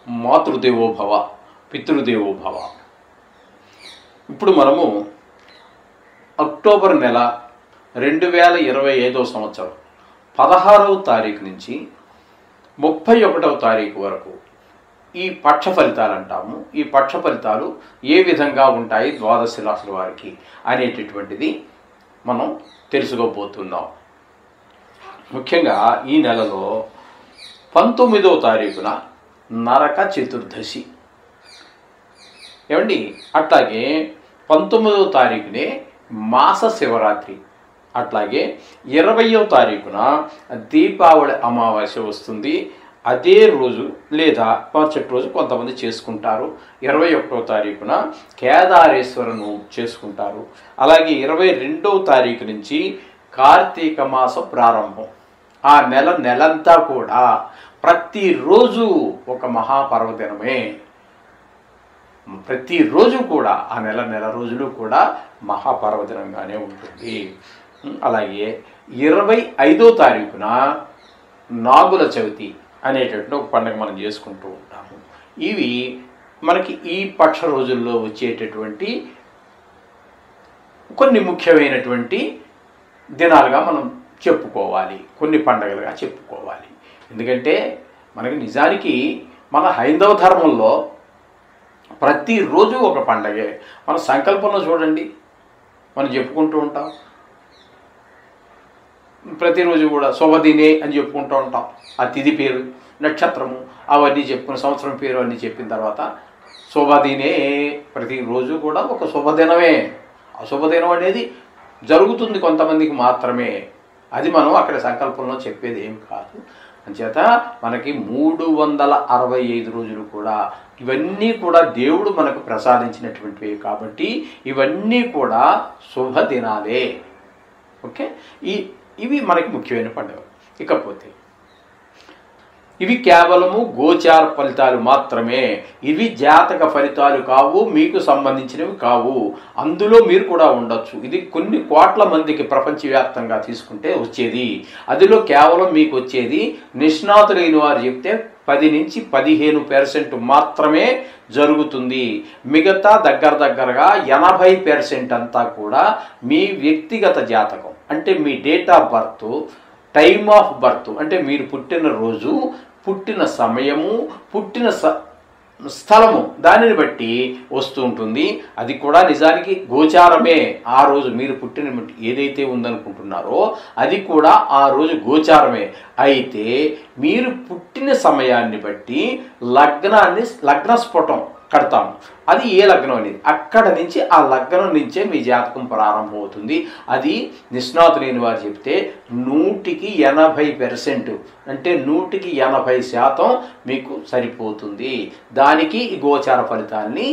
మాతృదేవోభవ, పితృదేవోభవ. ఇప్పుడు మనము అక్టోబర్ నెల 2025 సంవత్సరం 16వ తారీఖు నుంచి 31వ తారీఖు వరకు ఈ పక్ష ఫలితాలు అంటాము. ఈ పక్ష ఫలితాలు ఏ విధంగా ఉంటాయి ద్వాదశ రాశుల వారికి అనేటటువంటిది మనం తెలుసుకోబోతున్నాం. ముఖ్యంగా ఈ నెలలో 19వ తారీఖున నరక చతుర్దశి ఏమండి, అట్లాగే 19వ తారీఖునే మాస శివరాత్రి, అట్లాగే 20వ తారీఖున దీపావళి అమావాస్య వస్తుంది. అదే రోజు లేదా మరుసటి రోజు కొంతమంది చేసుకుంటారు. 21వ తారీఖున కేదారేశ్వరను చేసుకుంటారు. అలాగే 22వ తారీఖు నుంచి కార్తీక మాసం ప్రారంభం. ఆ నెలంతా కూడా ప్రతిరోజు ఒక మహాపర్వదినమే. ప్రతిరోజు కూడా ఆ నెల రోజులు కూడా మహాపర్వదినంగానే ఉంటుంది. అలాగే 25వ తారీఖున నాగుల చవితి అనేటటువంటి ఒక పండుగ మనం చేసుకుంటూ ఉంటాము. ఇవి మనకి ఈ పక్ష రోజుల్లో వచ్చేటటువంటి కొన్ని ముఖ్యమైనటువంటి దినాలుగా మనం చెప్పుకోవాలి, కొన్ని పండుగలుగా చెప్పుకోవాలి. ఎందుకంటే మనకి నిజానికి మన హైందవ ధర్మంలో ప్రతిరోజు ఒక పండగే. మన సంకల్పంలో చూడండి, మనం చెప్పుకుంటూ ఉంటాం. ప్రతిరోజు కూడా శుభదినే అని చెప్పుకుంటూ ఉంటాం. ఆ తిథి పేరు, నక్షత్రము అవన్నీ చెప్పుకుని సంవత్సరం పేరు అన్నీ చెప్పిన తర్వాత శుభదినే, ప్రతిరోజు కూడా ఒక శుభదినమే. ఆ శుభదినం అనేది జరుగుతుంది కొంతమందికి మాత్రమే. అది మనం అక్కడ సంకల్పంలో చెప్పేది ఏం కాదు. అంచేత మనకి 365 రోజులు కూడా ఇవన్నీ కూడా దేవుడు మనకు ప్రసాదించినటువంటివి కాబట్టి ఇవన్నీ కూడా శుభదినాలే. ఓకే, ఇవి మనకి ముఖ్యమైన పండుగ. ఇకపోతే ఇవి కేవలము గోచార ఫలితాలు మాత్రమే. ఇవి జాతక ఫలితాలు కావు, మీకు సంబంధించినవి కావు. అందులో మీరు కూడా ఉండొచ్చు. ఇది కొన్ని కోట్ల మందికి ప్రపంచవ్యాప్తంగా తీసుకుంటే వచ్చేది. అందులో కేవలం మీకు వచ్చేది నిష్ణాతులైన వారు చెప్తే 10 నుంచి 15% మాత్రమే జరుగుతుంది. మిగతా దగ్గరగా 80% అంతా కూడా మీ వ్యక్తిగత జాతకం, అంటే మీ date of birth, time of birth, అంటే మీరు పుట్టిన రోజు, పుట్టిన సమయము, పుట్టిన స్థలము, దానిని బట్టి వస్తూ ఉంటుంది. అది కూడా నిజానికి గోచారమే. ఆ రోజు మీరు పుట్టిన ఏదైతే ఉందనుకుంటున్నారో అది కూడా ఆ రోజు గోచారమే. అయితే మీరు పుట్టిన సమయాన్ని బట్టి లగ్న స్ఫుటం కడతాము. అది ఏ లగ్నం అనేది అక్కడ నుంచి, ఆ లగ్నం నుంచే మీ జాతకం ప్రారంభమవుతుంది. అది నిష్ణాతులైన వారు చెప్తే 100కి 80%, అంటే 100కి 80% మీకు సరిపోతుంది. దానికి ఈ గోచార ఫలితాన్ని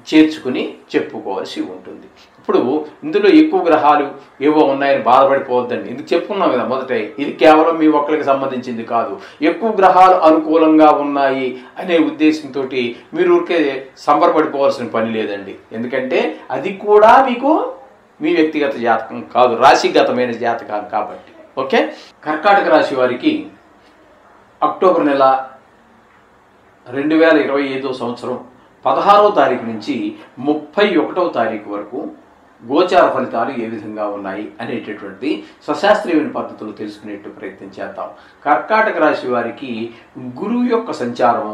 చేర్చుకుని చెప్పుకోవాల్సి ఉంటుంది. ఇప్పుడు ఇందులో ఎక్కువ గ్రహాలు ఏవో ఉన్నాయని బాధపడిపోవద్దండి. ఇది చెప్పుకున్నాం కదా మొదటే, ఇది కేవలం మీ ఒక్కరికి సంబంధించింది కాదు. ఎక్కువ గ్రహాలు అనుకూలంగా ఉన్నాయి అనే ఉద్దేశంతో మీరు ఊరికే సంబరపడిపోవాల్సిన పని లేదండి. ఎందుకంటే అది కూడా మీకు మీ వ్యక్తిగత జాతకం కాదు, రాశిగతమైన జాతకం కాబట్టి. ఓకే, కర్కాటక రాశి వారికి అక్టోబర్ నెల 2025 సంవత్సరం 16వ తారీఖు నుంచి 31వ తారీఖు వరకు గోచార ఫలితాలు ఏ విధంగా ఉన్నాయి అనేటటువంటిది సశాస్త్రీయమైన పద్ధతులు తెలుసుకునేట్టు ప్రయత్నం చేద్దాం. కర్కాటక రాశి వారికి గురువు యొక్క సంచారం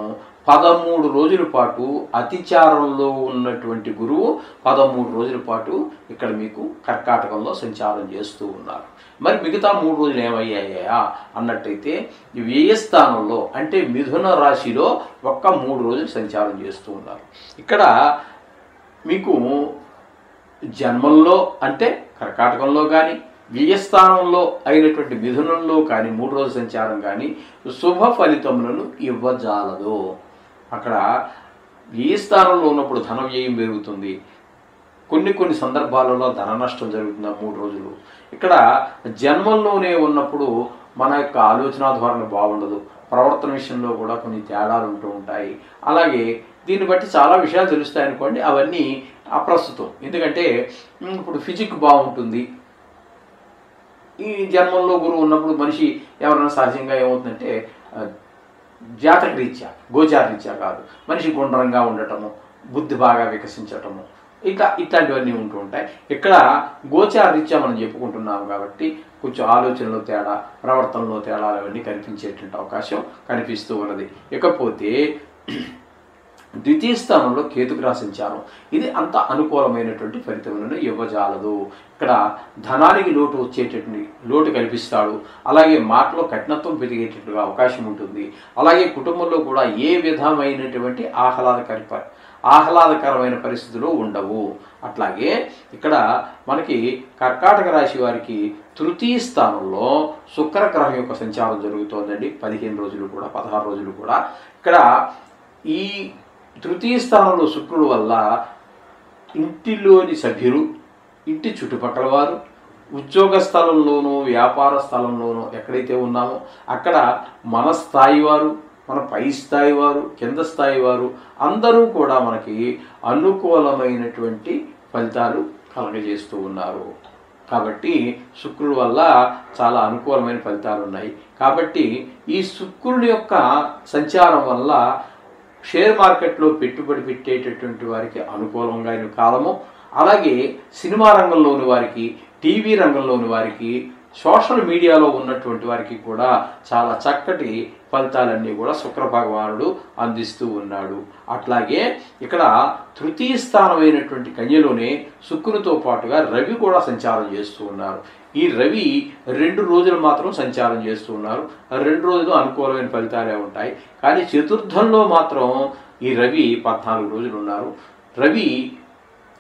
13 రోజుల పాటు, అతిచారంలో ఉన్నటువంటి గురువు 13 రోజుల పాటు ఇక్కడ మీకు కర్కాటకంలో సంచారం చేస్తూ ఉన్నారు. మరి మిగతా 3 రోజులు ఏమయ్యాయా అన్నట్టయితే వ్యయస్థానంలో, అంటే మిథున రాశిలో ఒక్క 3 రోజులు సంచారం చేస్తూ ఉన్నారు. ఇక్కడ మీకు జన్మంలో అంటే కర్కాటకంలో కానీ, వ్యయస్థానంలో అయినటువంటి మిథునంలో కానీ 3 రోజుల సంచారం కానీ శుభ ఫలితములను ఇవ్వజాలదు. అక్కడ వ్యయస్థానంలో ఉన్నప్పుడు ధన వ్యయం పెరుగుతుంది, కొన్ని సందర్భాలలో ధన నష్టం జరుగుతుంది 3 రోజులు. ఇక్కడ జన్మంలోనే ఉన్నప్పుడు మన యొక్క ఆలోచన ధోరణి బాగుండదు, ప్రవర్తన విషయంలో కూడా కొన్ని తేడాలు ఉంటూ ఉంటాయి. అలాగే దీన్ని బట్టి చాలా విషయాలు తెలుస్తాయి అనుకోండి, అవన్నీ అప్రస్తుతం. ఎందుకంటే ఇప్పుడు ఫిజిక్ బాగుంటుంది, ఈ జన్మంలో గురువు ఉన్నప్పుడు మనిషి ఎవరైనా సహజంగా ఏమవుతుందంటే జాతక రీత్యా గోచార రీత్యా కాదు, మనిషి గుండ్రంగా ఉండటము, బుద్ధి బాగా వికసించటము, ఇంకా ఇట్లాంటివన్నీ ఉంటూ ఉంటాయి. ఇక్కడ గోచార రీత్యా మనం చెప్పుకుంటున్నాము కాబట్టి కొంచెం ఆలోచనలో తేడా, ప్రవర్తనలో తేడాలు అవన్నీ కనిపించేటువంటి అవకాశం కనిపిస్తూ ఉన్నది. ఇకపోతే ద్వితీయ స్థానంలో కేతుగ్రహ సంచారం, ఇది అంత అనుకూలమైనటువంటి ఫలితములను ఇవ్వజాలదు. ఇక్కడ ధనానికి లోటు వచ్చేటటువంటి లోటు కల్పిస్తాడు. అలాగే మాటలో కఠినత్వం పెరిగేటట్టుగా అవకాశం ఉంటుంది. అలాగే కుటుంబంలో కూడా ఏ విధమైనటువంటి ఆహ్లాదకరమైన పరిస్థితులు ఉండవు. అట్లాగే ఇక్కడ మనకి కర్కాటక రాశి వారికి తృతీయ స్థానంలో శుక్రగ్రహం యొక్క సంచారం జరుగుతోందండి. 15 రోజులు కూడా 16 రోజులు కూడా. ఇక్కడ ఈ తృతీయ స్థానంలో శుక్రుడు వల్ల ఇంటిలోని సభ్యులు, ఇంటి చుట్టుపక్కల వారు, ఉద్యోగ స్థలంలోనూ వ్యాపార స్థలంలోనూ ఎక్కడైతే ఉన్నామో అక్కడ మన స్థాయి వారు, మన పై స్థాయి వారు, కింద స్థాయి వారు అందరూ కూడా మనకి అనుకూలమైనటువంటి ఫలితాలు కలగజేస్తూ ఉన్నారు. కాబట్టి శుక్రుడి వల్ల చాలా అనుకూలమైన ఫలితాలు ఉన్నాయి. కాబట్టి ఈ శుక్రుడి యొక్క సంచారం వల్ల షేర్ మార్కెట్లో పెట్టుబడి పెట్టేటటువంటి వారికి అనుకూలంగా కాలము, అలాగే సినిమా రంగంలోని వారికి, టీవీ రంగంలోని వారికి, సోషల్ మీడియాలో ఉన్నటువంటి వారికి కూడా చాలా చక్కటి ఫలితాలన్నీ కూడా శుక్ర భగవానుడు అందిస్తూ ఉన్నాడు. అట్లాగే ఇక్కడ తృతీయ స్థానమైనటువంటి కన్యలోనే శుక్రునితో పాటుగా రవి కూడా సంచారం చేస్తూ ఉన్నారు. ఈ రవి 2 రోజులు మాత్రం సంచారం చేస్తూ ఉన్నారు. 2 రోజులు అనుకూలమైన ఫలితాలే ఉంటాయి. కానీ చతుర్థంలో మాత్రం ఈ రవి 14 రోజులు ఉన్నారు. రవి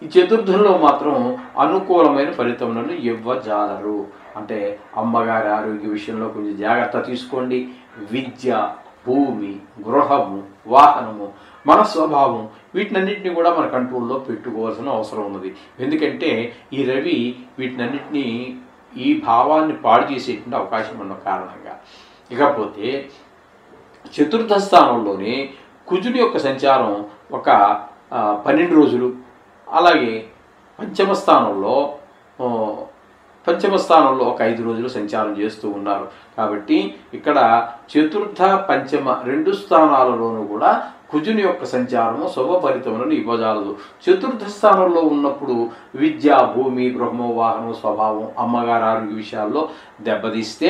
ఈ చతుర్థంలో మాత్రం అనుకూలమైన ఫలితములను ఇవ్వజాలరు. అంటే అమ్మగారి ఆరోగ్య విషయంలో కొంచెం జాగ్రత్త తీసుకోండి. విద్య, భూమి, గృహము, వాహనము, మన స్వభావం వీటినన్నింటినీ కూడా మన కంట్రోల్లో పెట్టుకోవాల్సిన అవసరం ఉన్నది. ఎందుకంటే ఈ రవి వీటినన్నింటినీ ఈ భావాన్ని పాడు చేసేటువంటి అవకాశం ఉన్న కారణంగా. ఇకపోతే చతుర్థ స్థానంలోనే కుజుని యొక్క సంచారం ఒక 12 రోజులు, అలాగే పంచమ స్థానంలో ఒక 5 రోజులు సంచారం చేస్తూ ఉన్నారు. కాబట్టి ఇక్కడ చతుర్థ, పంచమ 2 స్థానాలలోనూ కూడా కుజుని యొక్క సంచారము శుభ ఫలితములను ఇవ్వజాలదు. చతుర్థ స్థానంలో ఉన్నప్పుడు విద్య, భూమి, గృహము, వాహనం, స్వభావం, అమ్మగారి ఆరోగ్య విషయాల్లో దెబ్బతీస్తే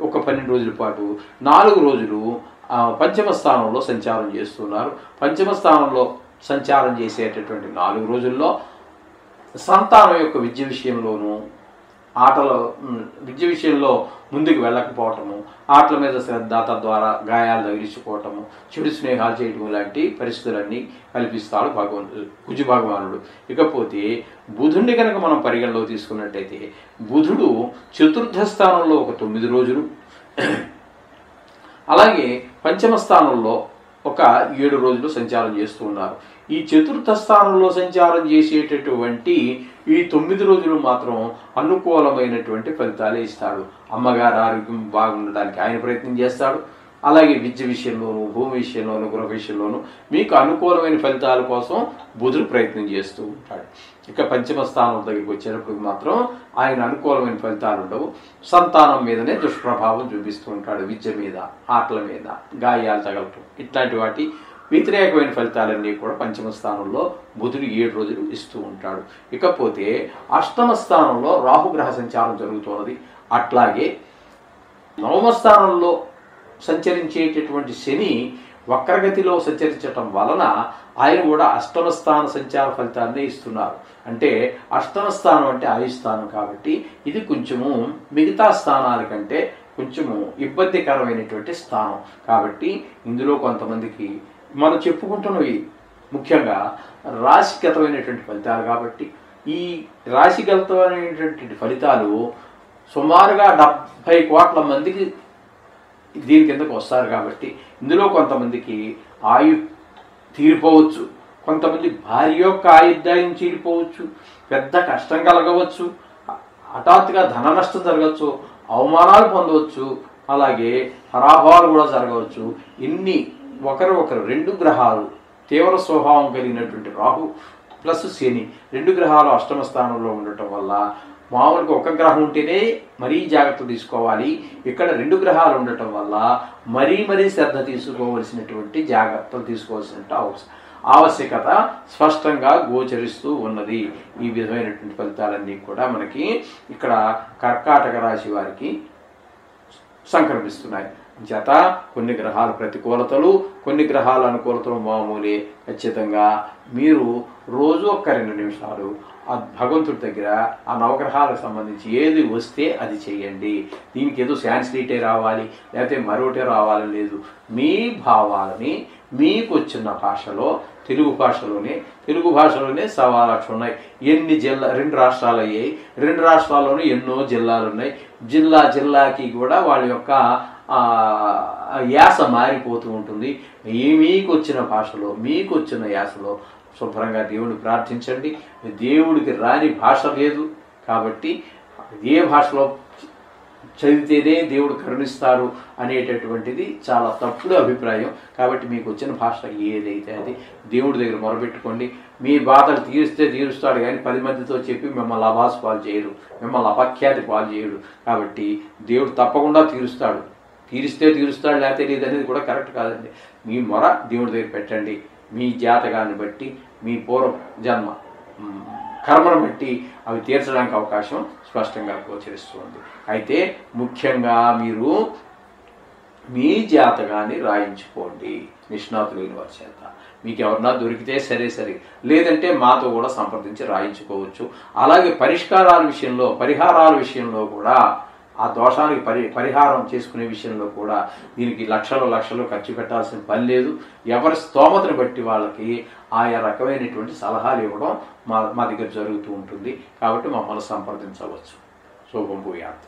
ఒక 12 రోజుల పాటు 4 రోజులు పంచమ స్థానంలో సంచారం చేస్తున్నారు. పంచమ స్థానంలో సంచారం చేసేటటువంటి 4 రోజుల్లో సంతానం యొక్క విద్య విషయంలోనూ, విద్య విషయంలో ముందుకు వెళ్ళకపోవటము, ఆటల మీద శ్రద్ధ, తద్వారా గాయాలు తగిలించుకోవటము, చెడు స్నేహాలు చేయటం లాంటి పరిస్థితులన్నీ కల్పిస్తాడు కుజ భగవానుడు. ఇకపోతే బుధుడిని కనుక మనం పరిగణలో తీసుకున్నట్టయితే బుధుడు చతుర్థ స్థానంలో ఒక 9 రోజులు, అలాగే పంచమ స్థానంలో ఒక 7 రోజులు సంచారం చేస్తూ ఉన్నారు. ఈ చతుర్థ స్థానంలో సంచారం చేసేటటువంటి ఈ 9 రోజులు మాత్రం అనుకూలమైనటువంటి ఫలితాలే ఇస్తాడు. అమ్మగారి ఆరోగ్యం బాగుండడానికి ఆయన ప్రయత్నం చేస్తాడు. అలాగే విద్య విషయంలోనూ, భూమి విషయంలోనూ, గృహ విషయంలోనూ మీకు అనుకూలమైన ఫలితాల కోసం బుధుడు ప్రయత్నం చేస్తూ ఉంటాడు. ఇక పంచమ స్థానం దగ్గరికి వచ్చేటప్పుడు మాత్రం ఆయన అనుకూలమైన ఫలితాలు ఉండవు. సంతానం మీదనే దుష్ప్రభావం చూపిస్తూ ఉంటాడు. విద్య మీద, ఆటల మీద గాయాలు తగలటం, ఇట్లాంటి వాటి వ్యతిరేకమైన ఫలితాలన్నీ కూడా పంచమ స్థానంలో బుధుడు 7 రోజులు ఇస్తూ ఉంటాడు. ఇకపోతే అష్టమ స్థానంలో రాహుగ్రహ సంచారం జరుగుతున్నది. అట్లాగే నవమ స్థానంలో సంచరించేటటువంటి శని వక్రగతిలో సంచరించటం వలన ఆయన కూడా అష్టమ స్థాన సంచార ఫలితాన్ని ఇస్తున్నారు. అంటే అష్టమ స్థానం అంటే ఆయుస్థానం కాబట్టి ఇది కొంచెము మిగతా స్థానాల కంటే కొంచెము ఇబ్బందికరమైనటువంటి స్థానం. కాబట్టి ఇందులో కొంతమందికి మనం చెప్పుకుంటున్నవి ముఖ్యంగా రాశిగతమైనటువంటి ఫలితాలు. కాబట్టి ఈ రాశిగతమైనటువంటి ఫలితాలు సుమారుగా 70 కోట్ల మందికి దీని కిందకు వస్తారు. కాబట్టి ఇందులో కొంతమందికి ఆయు తీరిపోవచ్చు, కొంతమంది భార్య యొక్క ఆయుర్దాయం చీలిపోవచ్చు, పెద్ద కష్టం కలగవచ్చు, హఠాత్తుగా ధన నష్టం జరగవచ్చు, అవమానాలు పొందవచ్చు, అలాగే పరాభవాలు కూడా జరగవచ్చు. ఇన్ని ఒకరు 2 గ్రహాలు తీవ్ర స్వభావం కలిగినటువంటి రాహు ప్లస్ శని 2 గ్రహాలు అష్టమ స్థానంలో ఉండటం వల్ల మామూలుగా ఒక గ్రహం ఉంటేనే మరీ జాగ్రత్తలు తీసుకోవాలి. ఇక్కడ 2 గ్రహాలు ఉండటం వల్ల మరీ శ్రద్ధ తీసుకోవలసినటువంటి జాగ్రత్తలు తీసుకోవాల్సిన ఆవశ్యకత స్పష్టంగా గోచరిస్తూ ఉన్నది. ఈ విధమైనటువంటి ఫలితాలన్నీ కూడా మనకి ఇక్కడ కర్కాటక రాశి వారికి సంక్రమిస్తున్నాయి. చేత కొన్ని గ్రహాల ప్రతికూలతలు, కొన్ని గ్రహాల అనుకూలతలు మామూలే. ఖచ్చితంగా మీరు రోజు ఒక్క 2 నిమిషాలు ఆ భగవంతుడి దగ్గర ఆ నవగ్రహాలకు సంబంధించి ఏది వస్తే అది చేయండి. దీనికి ఏదో సాంస్క్రిటే రావాలి లేకపోతే మరొకటే రావాలని లేదు. మీ భావాలని మీకు వచ్చిన భాషలో, తెలుగు భాషలోనే 1,00,000 ఉన్నాయి. ఎన్ని 2 రాష్ట్రాలు అయ్యాయి. 2 రాష్ట్రాల్లోనూ ఎన్నో జిల్లాలు ఉన్నాయి. జిల్లాకి కూడా వాళ్ళ యొక్క యాస మారిపోతూ ఉంటుంది. మీకు వచ్చిన భాషలో, మీకు వచ్చిన యాసలో శుభ్రంగా దేవుడిని ప్రార్థించండి. దేవుడికి రాని భాష లేదు కాబట్టి ఏ భాషలో చదివితేనే దేవుడు కరుణిస్తారు అనేటటువంటిది చాలా తప్పుడు అభిప్రాయం. కాబట్టి మీకు వచ్చిన భాష ఏదైతే అది దేవుడి దగ్గర మొరబెట్టుకోండి. మీ బాధలు తీరుస్తాడు కానీ 10 మందితో చెప్పి మిమ్మల్ని అభాసు పాలు చేయడు, మిమ్మల్ని అపఖ్యాతి పాలు చేయడు. కాబట్టి దేవుడు తప్పకుండా తీరుస్తాడు. తీరుస్తాడు లేకపోతే లేదనేది కూడా కరెక్ట్ కాదండి. మీ మొర దేవుడి దగ్గర పెట్టండి. మీ జాతకాన్ని బట్టి, మీ పూర్వ జన్మ కర్మను బట్టి అవి తీర్చడానికి అవకాశం స్పష్టంగా గోచరిస్తుంది. అయితే ముఖ్యంగా మీరు మీ జాతకాన్ని రాయించుకోండి నిష్ణాతులైన వారి చేత. మీకు ఎవరన్నా దొరికితే సరే, లేదంటే మాతో కూడా సంప్రదించి రాయించుకోవచ్చు. అలాగే పరిహారాల విషయంలో కూడా ఆ దోషానికి పరిహారం చేసుకునే విషయంలో కూడా దీనికి లక్షలు ఖర్చు పెట్టాల్సిన పని లేదు. ఎవరి స్తోమతను బట్టి వాళ్ళకి ఆయా రకమైనటువంటి సలహాలు ఇవ్వడం మా దగ్గర జరుగుతూ ఉంటుంది. కాబట్టి మమ్మల్ని సంప్రదించవచ్చు. శుభం భూయాత్.